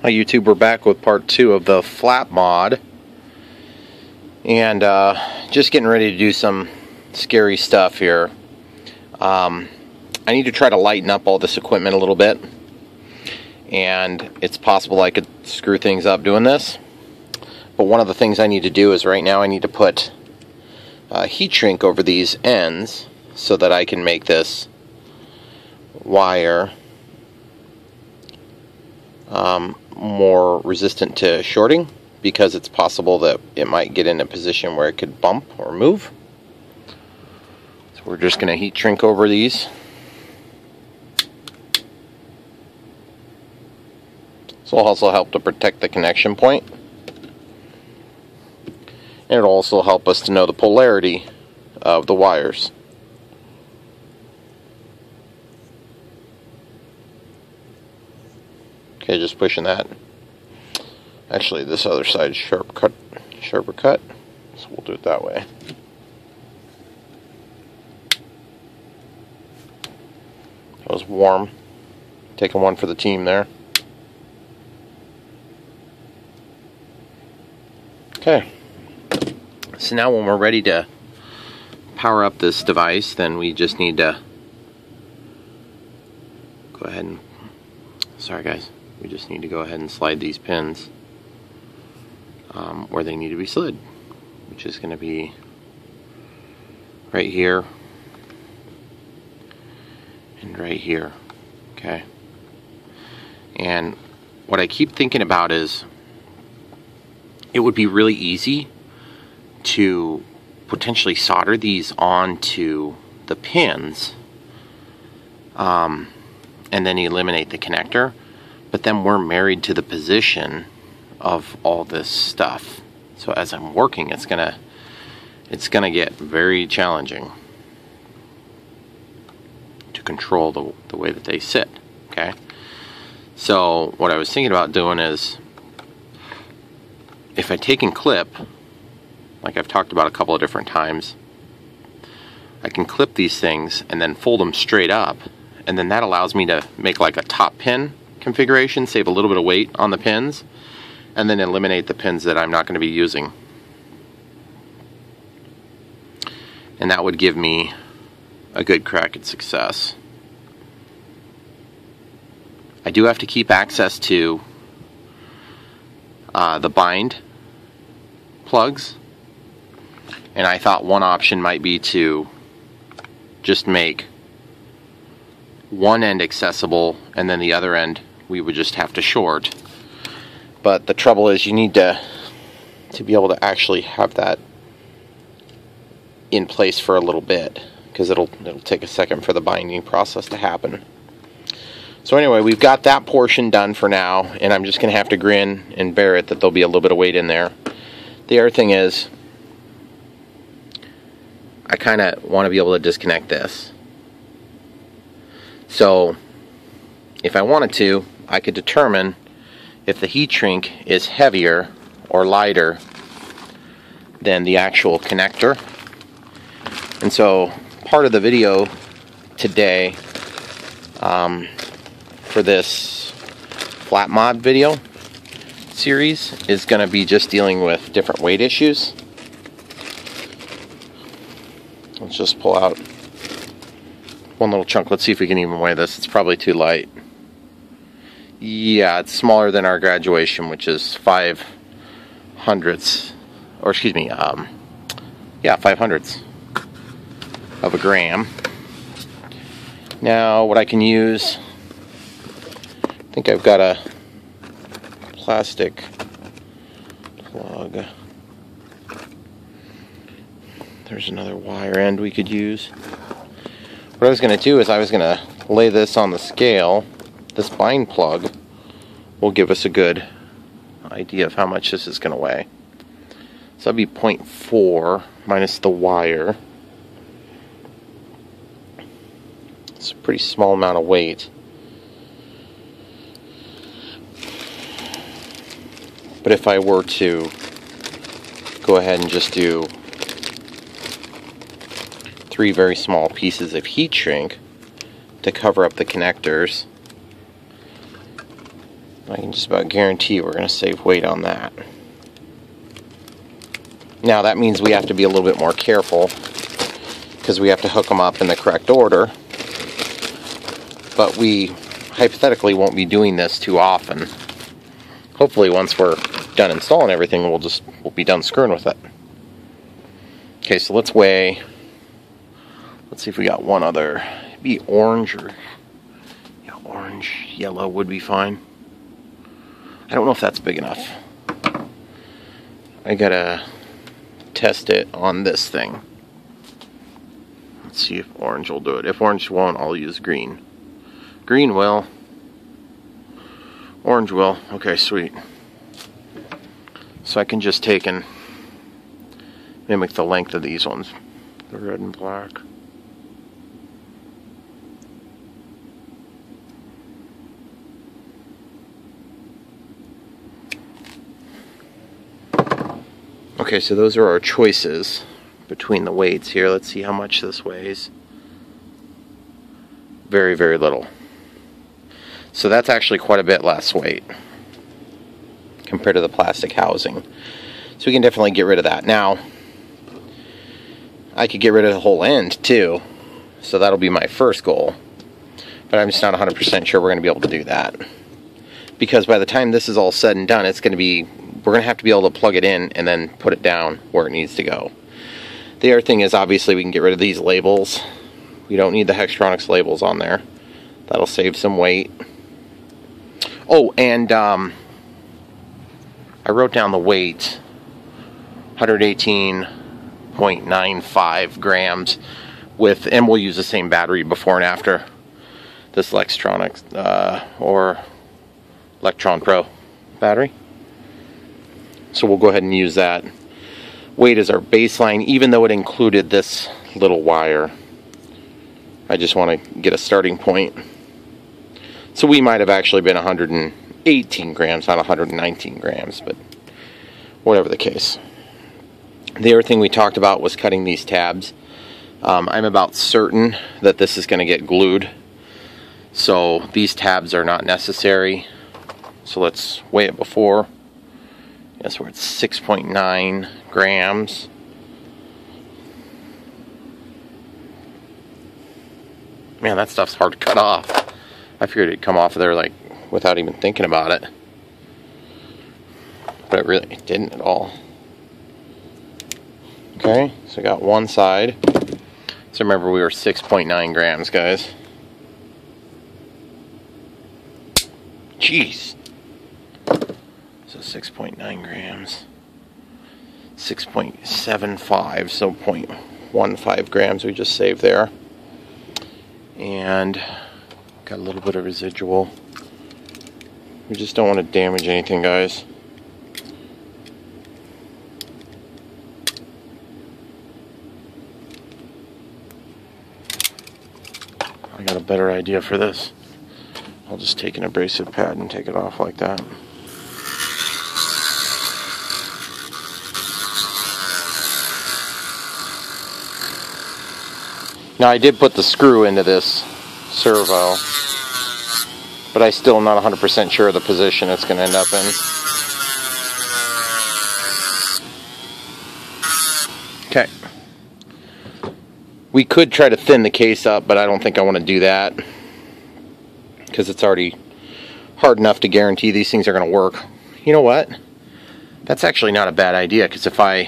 Hi YouTube, we're back with part 2 of the flap mod, and just getting ready to do some scary stuff here. I need to try to lighten up all this equipment a little bit, and it's possible I could screw things up doing this. But one of the things I need to do is right now I need to put heat shrink over these ends so that I can make this wire more resistant to shorting, because it's possible that it might get in a position where it could bump or move. So we're just going to heat shrink over these. This will also help to protect the connection point, and it'll also help us to know the polarity of the wires. Okay, just pushing that. Actually, this other side is sharper cut, so we'll do it that way. That was warm. Taking one for the team there. Okay. So now when we're ready to power up this device, then we just need to go ahead and, sorry guys, we just need to go ahead and slide these pins where they need to be slid, which is going to be right here and right here. Okay. And what I keep thinking about is it would be really easy to potentially solder these onto the pins and then eliminate the connector, but then we're married to the position of all this stuff. So as I'm working, it's gonna get very challenging to control the way that they sit. Okay. So what I was thinking about doing is, if I take and clip, like I've talked about a couple of different times, I can clip these things and then fold them straight up, and then that allows me to make like a top pin configuration, save a little bit of weight on the pins, and then eliminate the pins that I'm not going to be using. And that would give me a good crack at success. I do have to keep access to the bind plugs, and I thought one option might be to just make one end accessible and then the other end we would just have to short. But the trouble is, you need to be able to actually have that in place for a little bit, because it'll take a second for the binding process to happen. So anyway, we've got that portion done for now, and I'm just going to have to grin and bear it that there'll be a little bit of weight in there. The other thing is, I kind of want to be able to disconnect this. So if I wanted to, I could determine if the heat shrink is heavier or lighter than the actual connector. And so part of the video today for this flat mod video series is going to be just dealing with different weight issues. Let's just pull out one little chunk. Let's see if we can even weigh this. It's probably too light. Yeah, it's smaller than our graduation, which is 5/100ths, or excuse me, yeah, 5/100ths of a gram. Now, what I can use, I think I've got a plastic plug. There's another wire end we could use. What I was going to do is I was going to lay this on the scale. This bind plug will give us a good idea of how much this is going to weigh. So that'd be 0.4 minus the wire. It's a pretty small amount of weight. But if I were to go ahead and just do 3 very small pieces of heat shrink to cover up the connectors, I can just about guarantee we're going to save weight on that. Now that means we have to be a little bit more careful because we have to hook them up in the correct order. But we hypothetically won't be doing this too often. Hopefully once we're done installing everything, we'll be done screwing with it. Okay, so let's weigh. Let's see if we got one other. It'd be orange or yeah, orange, yellow would be fine. I don't know if that's big enough. I gotta test it on this thing. Let's see if orange will do it. If orange won't, I'll use green. Green will. Orange will. Okay, sweet. So I can just take and mimic the length of these ones. The red and black. Okay, so those are our choices between the weights here. Let's see how much this weighs. Very, very little. So that's actually quite a bit less weight compared to the plastic housing. So we can definitely get rid of that. Now, I could get rid of the whole end too. So that'll be my first goal. But I'm just not 100% sure we're going to be able to do that. Because by the time this is all said and done, it's going to be, we're going to have to be able to plug it in and then put it down where it needs to go. The other thing is, obviously, we can get rid of these labels. We don't need the Hextronics labels on there. That'll save some weight. Oh, and I wrote down the weight. 118.95 grams with, and we'll use the same battery before and after this Lextronics or Electron Pro battery. So we'll go ahead and use that weight as our baseline, even though it included this little wire. I just want to get a starting point. So we might have actually been 118 grams, not 119 grams, but whatever the case. The other thing we talked about was cutting these tabs. I'm about certain that this is going to get glued. So these tabs are not necessary. So let's weigh it before. Yes, we're at 6.9 grams. Man, that stuff's hard to cut off. I figured it'd come off of there like without even thinking about it. But it didn't at all. Okay, so I got one side. So remember, we were 6.9 grams, guys. Jeez. So 6.9 grams. 6.75, so 0.15 grams we just saved there. And got a little bit of residual. We just don't want to damage anything, guys. I got a better idea for this. I'll just take an abrasive pad and take it off like that. Now I did put the screw into this servo, but I still am not 100% sure of the position it's going to end up in. Okay. We could try to thin the case up, but I don't think I want to do that because it's already hard enough to guarantee these things are going to work. You know what? That's actually not a bad idea, because if I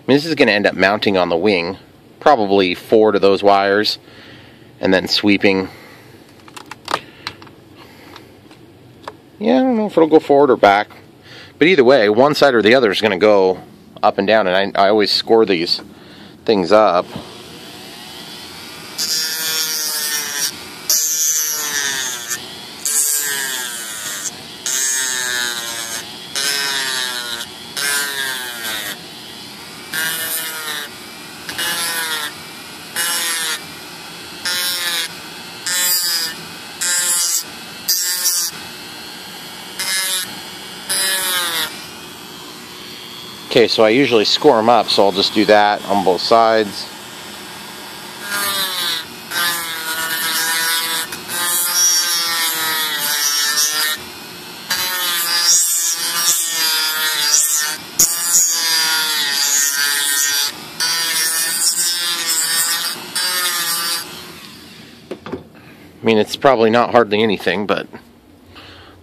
mean, this is going to end up mounting on the wing. Probably 4 to those wires, and then sweeping. Yeah, I don't know if it'll go forward or back, but either way, one side or the other is going to go up and down, and I always score these things up. Okay, so I usually score them up, so I'll just do that on both sides. mean, it's probably not hardly anything, but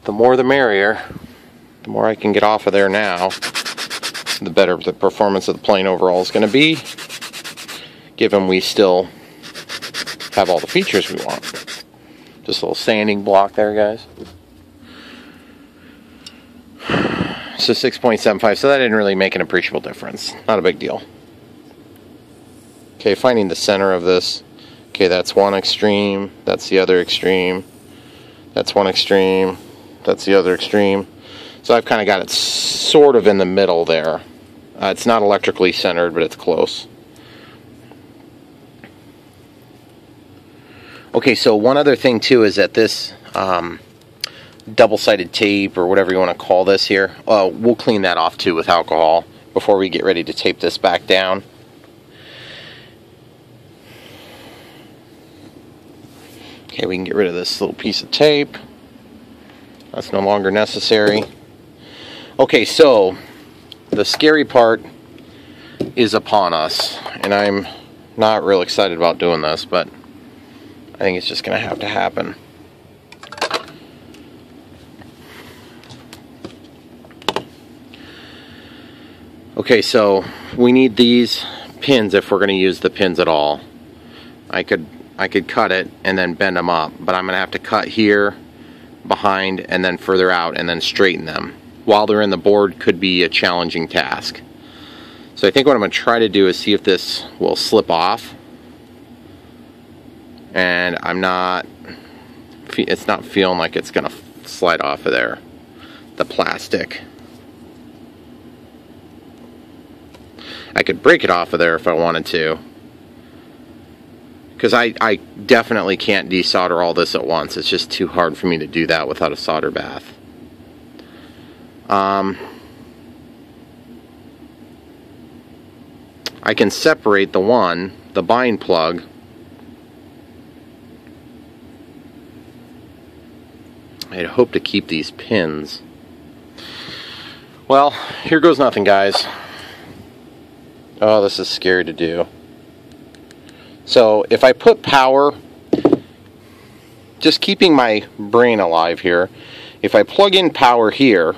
the more the merrier. The more I can get off of there now, the better the performance of the plane overall is going to be, given we still have all the features we want. Just a little sanding block there, guys. So 6.75, so that didn't really make an appreciable difference. Not a big deal. Okay, finding the center of this. Okay, that's one extreme, that's the other extreme, that's one extreme, that's the other extreme. So I've kind of got it sort of in the middle there. It's not electrically centered, but it's close. Okay, so one other thing too is that this double-sided tape, or whatever you want to call this here, we'll clean that off too with alcohol before we get ready to tape this back down. Okay, we can get rid of this little piece of tape. That's no longer necessary. Okay, so the scary part is upon us, and I'm not real excited about doing this, but I think it's just going to have to happen. Okay, so we need these pins if we're going to use the pins at all. I could cut it and then bend them up, but I'm going to have to cut here, behind, and then further out, and then straighten them. While they're in the board could be a challenging task. So I think what I'm going to try to do is see if this will slip off. And it's not feeling like it's going to slide off of there, the plastic. I could break it off of there if I wanted to, because I definitely can't desolder all this at once. It's just too hard for me to do that without a solder bath. I can separate the bind plug, I'd hope to keep these pins. Well, here goes nothing, guys. Oh, this is scary to do. So if I put power, just keeping my brain alive here, if I plug in power here,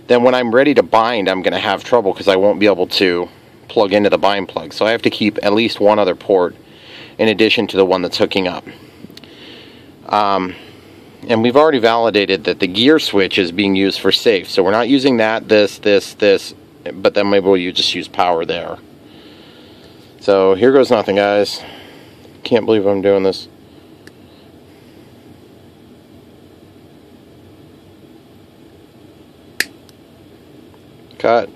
then when I'm ready to bind, I'm going to have trouble because I won't be able to plug into the bind plug. So I have to keep at least one other port in addition to the one that's hooking up. And we've already validated that the gear switch is being used for safe. So we're not using that, this, but then maybe we'll just use power there. So here goes nothing, guys. Can't believe I'm doing this. Cut.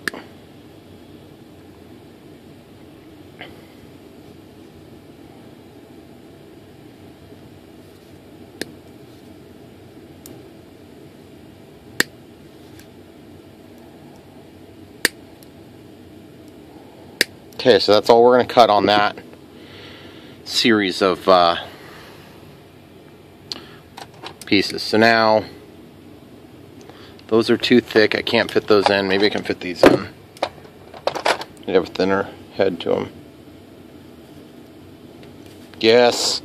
Okay, so that's all we're going to cut on that series of pieces. So now, those are too thick. I can't fit those in. Maybe I can fit these in. They have a thinner head to them. Yes.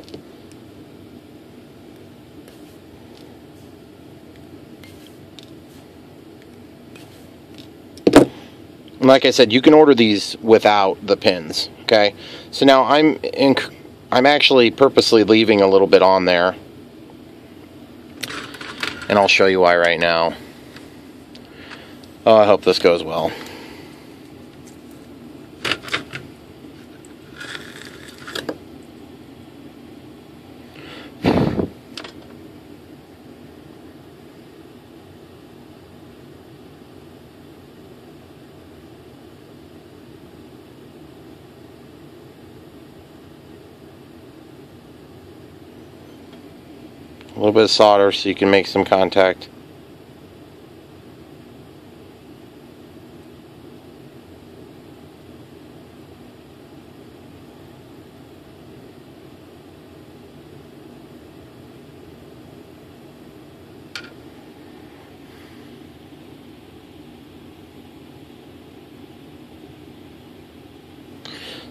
And like I said, you can order these without the pins. Okay. So now I'm actually purposely leaving a little bit on there, and I'll show you why right now. Oh, I hope this goes well. A little bit of solder so you can make some contact.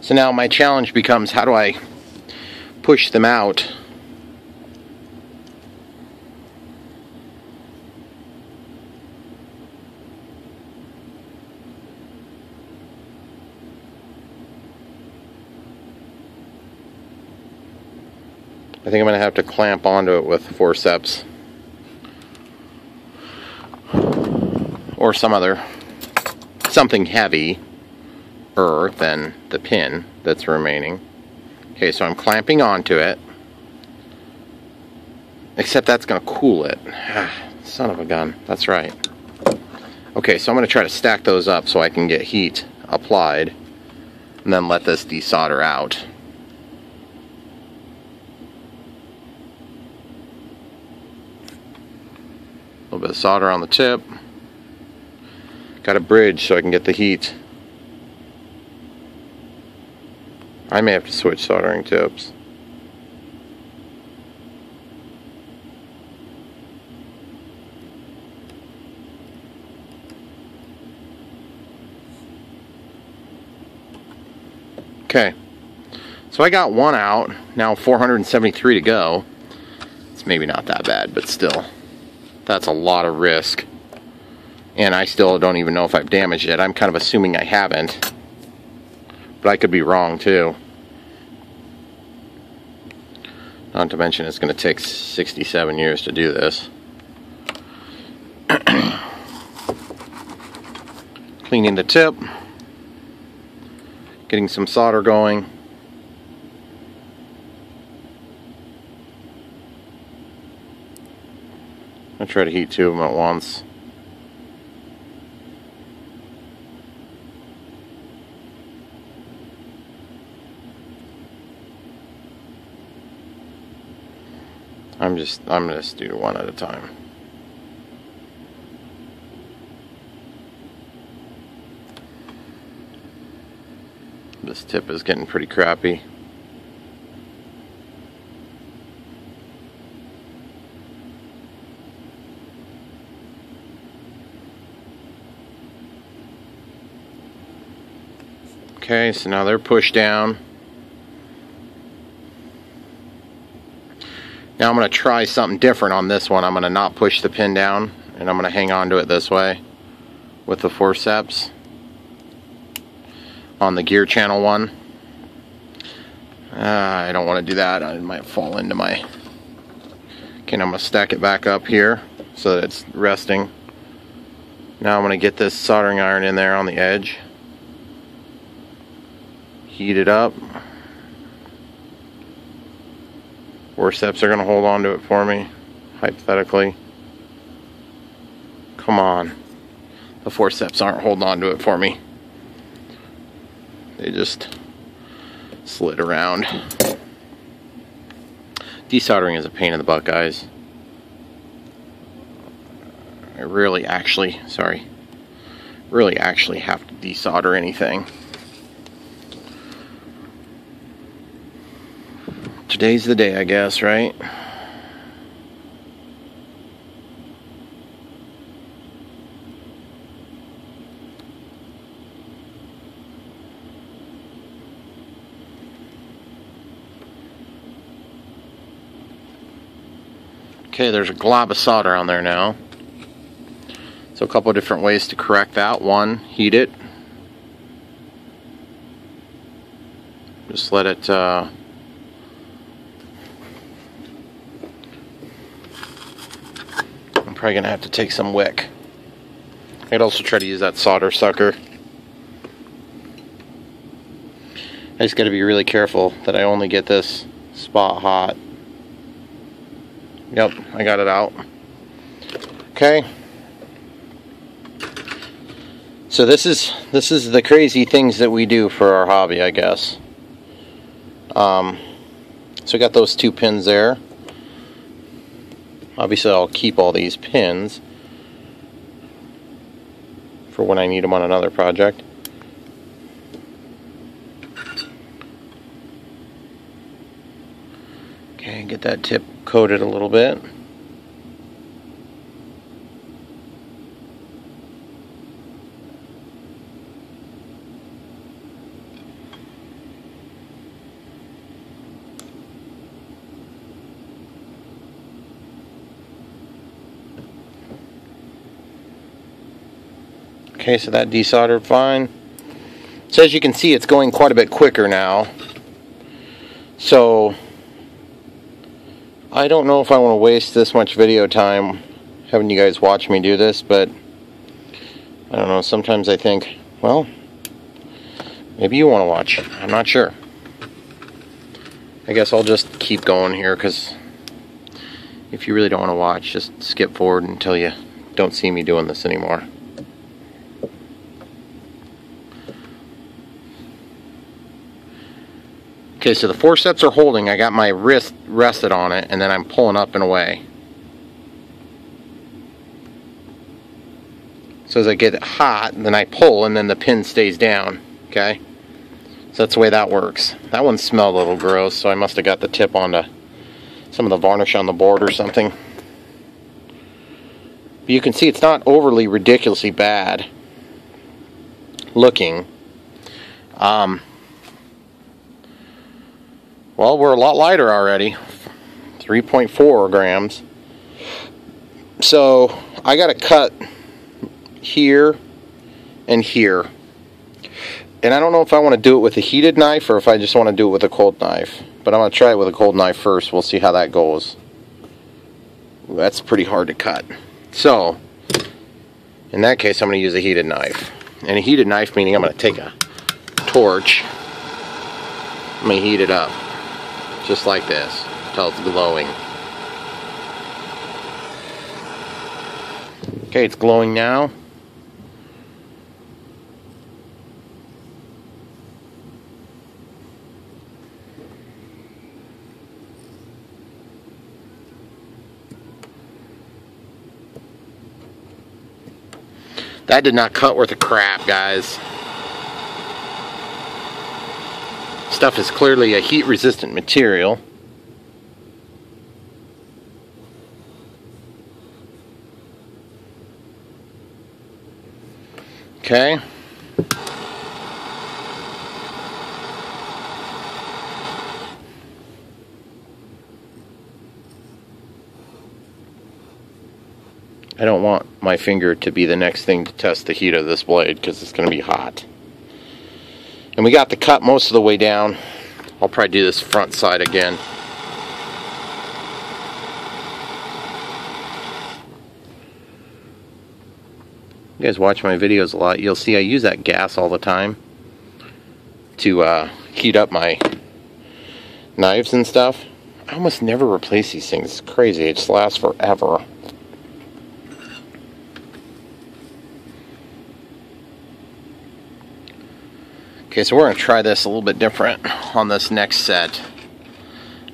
So now my challenge becomes, how do I push them out I think I'm going to have to clamp onto it with forceps. Or something heavier than the pin that's remaining. Okay, so I'm clamping onto it. Except that's going to cool it. Son of a gun. That's right. Okay, so I'm going to try to stack those up so I can get heat applied. And then let this desolder out. A little bit of solder on the tip. Got a bridge so I can get the heat. I may have to switch soldering tips. Okay, so I got one out, now 473 to go. It's maybe not that bad, but still, that's a lot of risk. And I still don't even know if I've damaged it. I'm kind of assuming I haven't, but I could be wrong too. Not to mention it's going to take 67 years to do this. Cleaning the tip. Getting some solder going. I'll try to heat two of them at once. I'm gonna just do one at a time. This tip is getting pretty crappy. Okay, so now they're pushed down. Now I'm going to try something different on this one. I'm going to not push the pin down, and I'm going to hang on to it this way with the forceps on the gear channel one. I don't want to do that. I might fall into my... Okay, now I'm going to stack it back up here so that it's resting. Now I'm going to get this soldering iron in there on the edge. Heat it up. Forceps are going to hold on to it for me, hypothetically. Come on. The forceps aren't holding on to it for me. They just slid around. Desoldering is a pain in the butt, guys. I really actually have to desolder anything. Today's the day, I guess, right? Okay, there's a glob of solder on there now. So a couple of different ways to correct that. One, heat it. Just let it probably gonna have to take some wick. I'd also try to use that solder sucker. I just gotta be really careful that I only get this spot hot. Yep, I got it out. Okay. So this is the crazy things that we do for our hobby, I guess. So I got those two pins there. Obviously, I'll keep all these pins for when I need them on another project. Okay, get that tip coated a little bit. Okay, so that desoldered fine. So as you can see, it's going quite a bit quicker now. So I don't know if I want to waste this much video time having you guys watch me do this, but I don't know, sometimes I think, well, maybe you want to watch. I'm not sure. I guess I'll just keep going here, because if you really don't want to watch, just skip forward until you don't see me doing this anymore. Okay, so the forceps are holding. I got my wrist rested on it, and then I'm pulling up and away. So as I get it hot, then I pull, and then the pin stays down. Okay? So that's the way that works. That one smelled a little gross, so I must have got the tip onto some of the varnish on the board or something. But you can see it's not overly ridiculously bad looking. Well, we're a lot lighter already, 3.4 grams. So I got to cut here and here. And I don't know if I want to do it with a heated knife or if I just want to do it with a cold knife. But I'm going to try it with a cold knife first. We'll see how that goes. That's pretty hard to cut. So, in that case, I'm going to use a heated knife. And a heated knife meaning I'm going to take a torch. I'm going to heat it up. Just like this, until it's glowing. Okay, it's glowing now. That did not cut worth a crap, guys. Stuff is clearly a heat-resistant material. Okay. I don't want my finger to be the next thing to test the heat of this blade, because it's going to be hot. And we got the cut most of the way down. I'll probably do this front side again. You guys watch my videos a lot. You'll see I use that gas all the time to heat up my knives and stuff. I almost never replace these things. It's crazy. It just lasts forever. Okay, so we're going to try this a little bit different on this next set.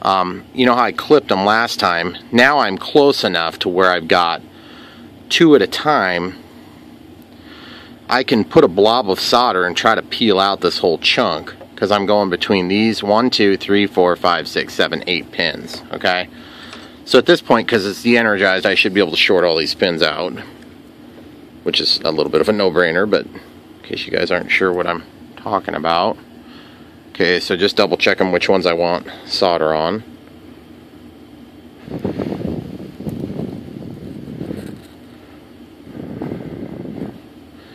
You know how I clipped them last time? Now I'm close enough to where I've got two at a time. I can put a blob of solder and try to peel out this whole chunk, because I'm going between these 1, 2, 3, 4, 5, 6, 7, 8 pins. Okay? So at this point, because it's de-energized, I should be able to short all these pins out, which is a little bit of a no-brainer, but in case you guys aren't sure what I'm talking about. Okay, so just double check them which ones I want solder on.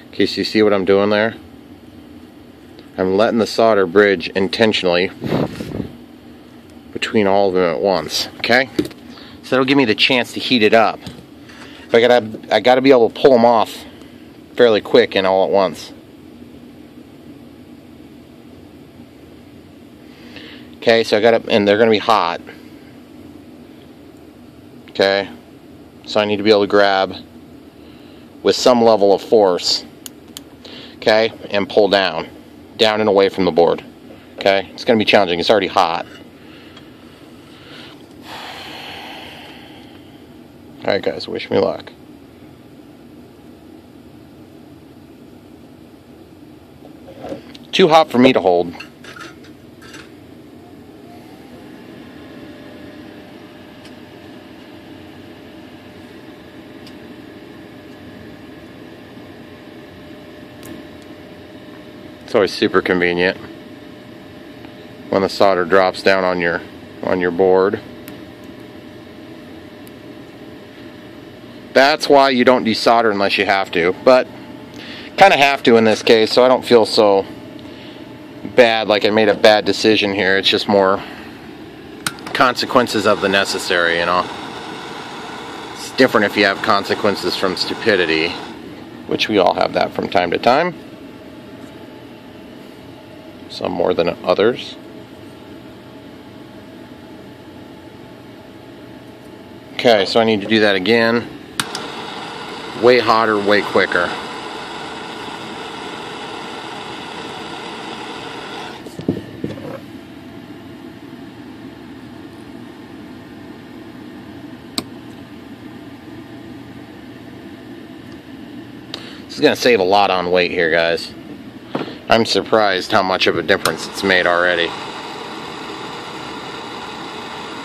Okay, so you see what I'm doing there? I'm letting the solder bridge intentionally between all of them at once. Okay, so that'll give me the chance to heat it up. But I gotta be able to pull them off fairly quick and all at once. Okay, so and they're gonna be hot. Okay, so I need to be able to grab with some level of force. Okay, and pull down and away from the board. Okay, it's gonna be challenging. It's already hot. All right, guys, wish me luck. Too hot for me to hold. It's always super convenient when the solder drops down on your board. That's why you don't desolder unless you have to, but kind of have to in this case, so I don't feel so bad like I made a bad decision here. It's just more consequences of the necessary, you know. It's different if you have consequences from stupidity, which we all have that from time to time. Some more than others. Okay, so I need to do that again. Way hotter, way quicker. This is going to save a lot on weight here, guys. I'm surprised how much of a difference it's made already.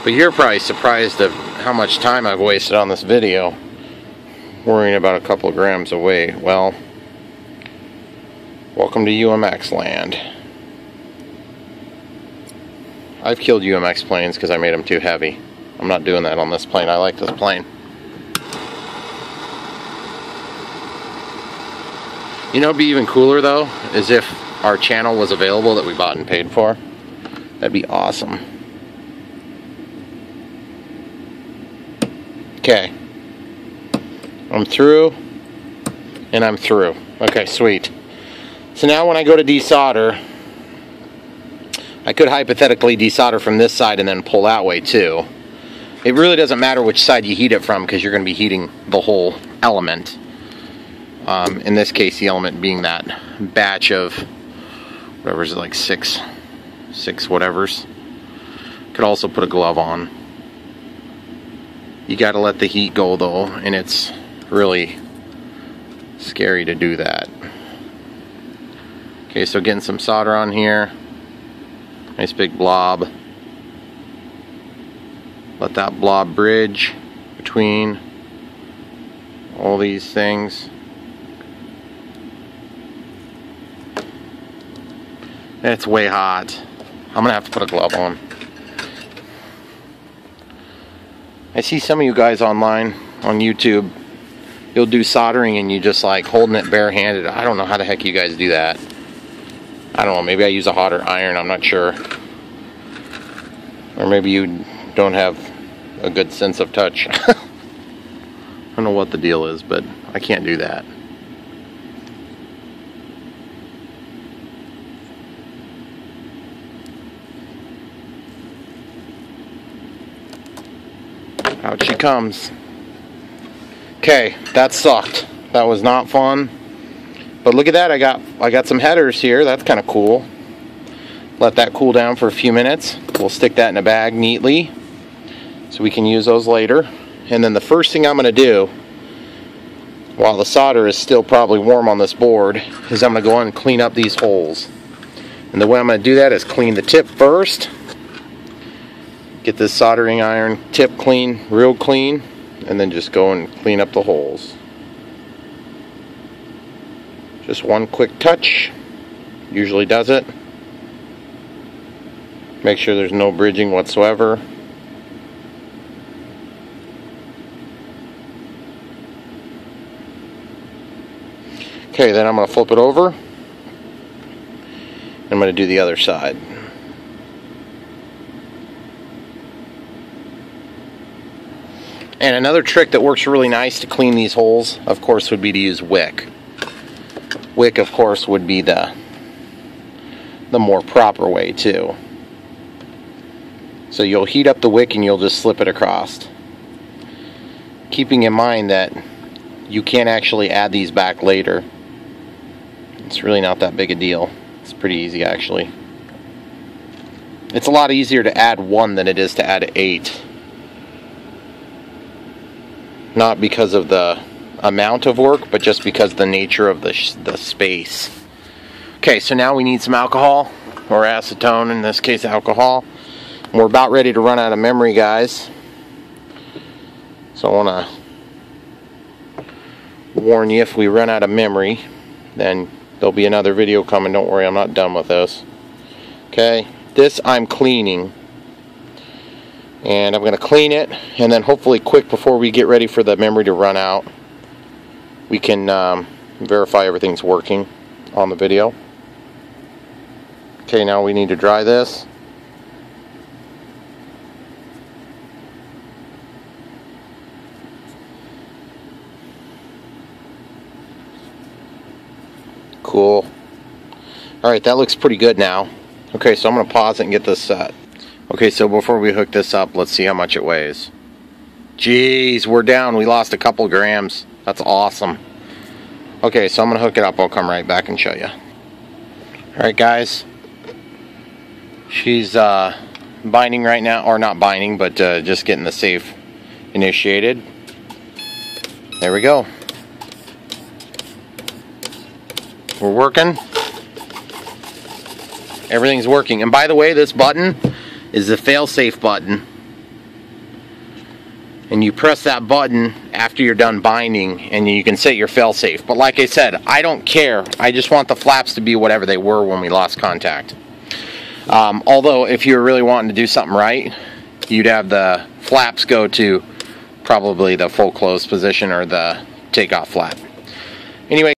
But you're probably surprised at how much time I've wasted on this video worrying about a couple of grams of weight. Well, welcome to UMX land. I've killed UMX planes because I made them too heavy. I'm not doing that on this plane. I like this plane. You know, it'd be even cooler though, is if our channel was available that we bought and paid for. That'd be awesome. Okay. I'm through, and I'm through. Okay, sweet. So now when I go to desolder, I could hypothetically desolder from this side and then pull that way too. It really doesn't matter which side you heat it from because you're going to be heating the whole element. In this case, the element being that batch of whatever is it, like six whatevers. Could also put a glove on. You got to let the heat go though, and it's really scary to do that. Okay, so getting some solder on here. Nice big blob. Let that blob bridge between all these things. It's way hot. I'm gonna have to put a glove on. I see some of you guys online on YouTube, you'll do soldering and you just like holding it barehanded. I don't know how the heck you guys do that. I don't know, maybe I use a hotter iron, I'm not sure. Or maybe you don't have a good sense of touch. I don't know what the deal is, but I can't do that. Out she comes. Okay, that sucked. That was not fun. But look at that, I got some headers here. That's kind of cool. Let that cool down for a few minutes. We'll stick that in a bag neatly so we can use those later. And then the first thing I'm going to do while the solder is still probably warm on this board is I'm going to go on and clean up these holes. And the way I'm going to do that is clean the tip first. Get this soldering iron tip clean, real clean, and then just go and clean up the holes. Just one quick touch usually does it. Make sure there's no bridging whatsoever. Okay, then I'm going to flip it over. I'm going to do the other side. And another trick that works really nice to clean these holes, of course, would be to use wick. Wick, of course, would be the more proper way too. So you'll heat up the wick and you'll just slip it across. Keeping in mind that you can't actually add these back later. It's really not that big a deal. It's pretty easy actually. It's a lot easier to add 1 than it is to add 8. Not because of the amount of work, but just because of the nature of the space. Okay, so now we need some alcohol, or acetone, in this case alcohol. We're about ready to run out of memory, guys. So I want to warn you, if we run out of memory, then there'll be another video coming. Don't worry, I'm not done with this. Okay, this I'm cleaning. And I'm going to clean it, and then hopefully quick before we get ready for the memory to run out, we can verify everything's working on the video. Okay, now we need to dry this. Cool. Alright, that looks pretty good now. Okay, so I'm going to pause it and get this set. Okay, so before we hook this up, let's see how much it weighs. Jeez, we're down. We lost a couple grams. That's awesome. Okay, so I'm going to hook it up. I'll come right back and show you. Alright, guys. She's binding right now. Or not binding, but just getting the safe initiated. There we go. We're working. Everything's working. And by the way, this button is the fail-safe button. And you press that button after you're done binding and you can set your fail-safe. But like I said, I don't care. I just want the flaps to be whatever they were when we lost contact. Although if you're really wanting to do something right, you'd have the flaps go to probably the full close position or the takeoff flap. Anyway.